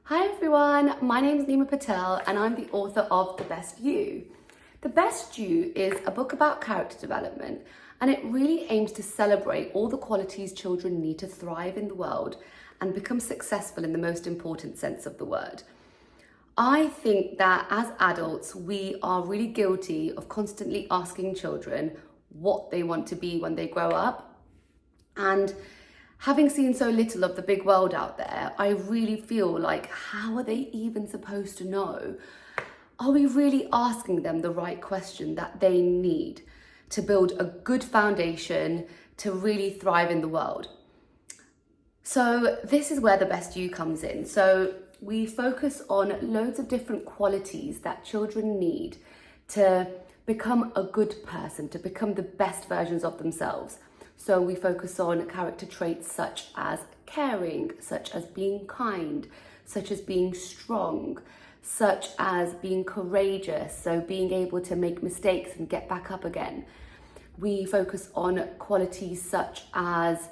Hi everyone, my name is Nima Patel and I'm the author of The Best You. The Best You is a book about character development, and it really aims to celebrate all the qualities children need to thrive in the world and become successful in the most important sense of the word. I think that as adults, we are really guilty of constantly asking children what they want to be when they grow up. And having seen so little of the big world out there, I really feel like, how are they even supposed to know? Are we really asking them the right question that they need to build a good foundation to really thrive in the world? So this is where The Best You comes in. So we focus on loads of different qualities that children need to become a good person, to become the best versions of themselves. So we focus on character traits such as caring, such as being kind, such as being strong, such as being courageous, so being able to make mistakes and get back up again. We focus on qualities such as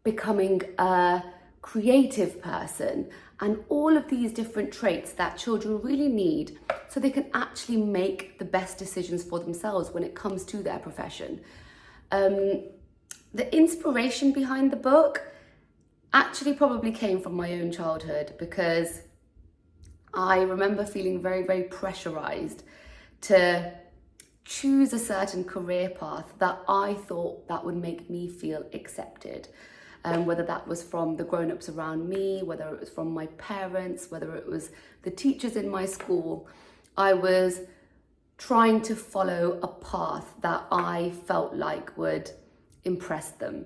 becoming a creative person, and all of these different traits that children really need so they can actually make the best decisions for themselves when it comes to their profession. The inspiration behind the book actually probably came from my own childhood, because I remember feeling very, very pressurized to choose a certain career path that I thought that would make me feel accepted. Whether that was from the grown-ups around me, whether it was from my parents, whether it was the teachers in my school, I was trying to follow a path that I felt like would impress them.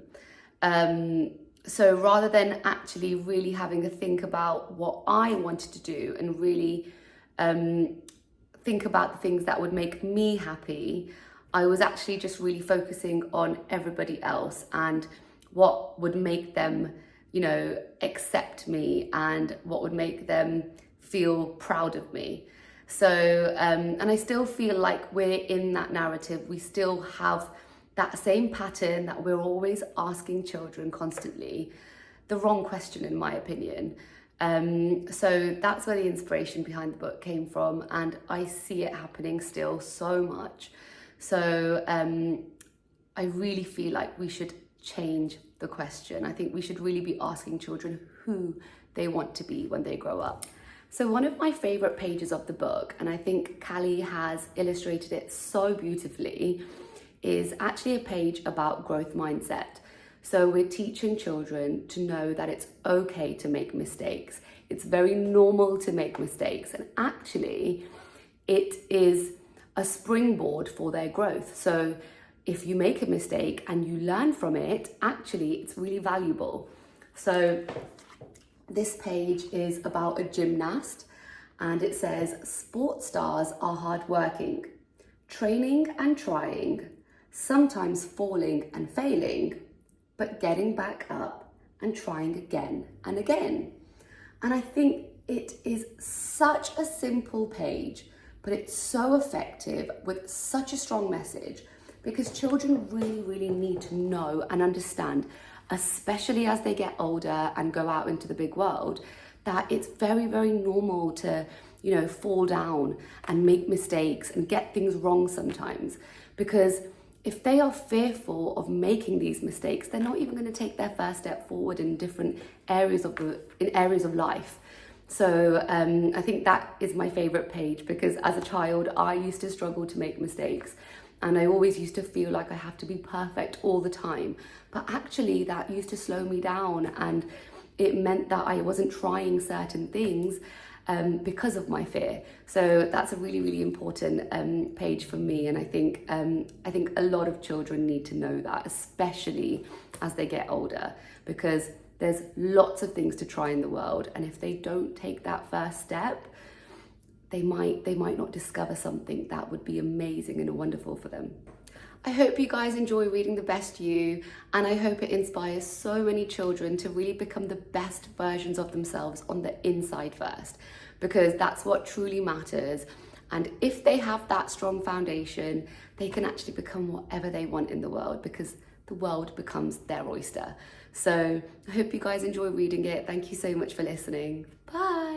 So rather than actually really having a think about what I wanted to do and really think about the things that would make me happy, I was actually just really focusing on everybody else and what would make them, accept me and what would make them feel proud of me. So, and I still feel like we're in that narrative. We still have that same pattern that we're always asking children constantly, the wrong question in my opinion. So that's where the inspiration behind the book came from, and I see it happening still so much. So I really feel like we should change the question. I think we should really be asking children who they want to be when they grow up. So one of my favorite pages of the book, and I think Callie has illustrated it so beautifully, is actually a page about growth mindset. So we're teaching children to know that it's okay to make mistakes. It's very normal to make mistakes, and actually it is a springboard for their growth. So if you make a mistake and you learn from it, actually it's really valuable. So this page is about a gymnast, and it says, "Sports stars are hardworking, training and trying, sometimes falling and failing, but getting back up and trying again and again." And I think it is such a simple page, but it's so effective with such a strong message, because children really, really need to know and understand, especially as they get older and go out into the big world, that it's very, very normal to, fall down and make mistakes and get things wrong sometimes. Because if they are fearful of making these mistakes, they're not even going to take their first step forward in different areas of life. So I think that is my favorite page, because as a child, I used to struggle to make mistakes. And I always used to feel like I have to be perfect all the time. But actually that used to slow me down, and it meant that I wasn't trying certain things because of my fear. So that's a really, really important page for me. And I think a lot of children need to know that, especially as they get older, because there's lots of things to try in the world. And if they don't take that first step, they might not discover something that would be amazing and wonderful for them. I hope you guys enjoy reading The Best You, and I hope it inspires so many children to really become the best versions of themselves on the inside first, because that's what truly matters. And if they have that strong foundation, they can actually become whatever they want in the world, because the world becomes their oyster. So I hope you guys enjoy reading it. Thank you so much for listening. Bye.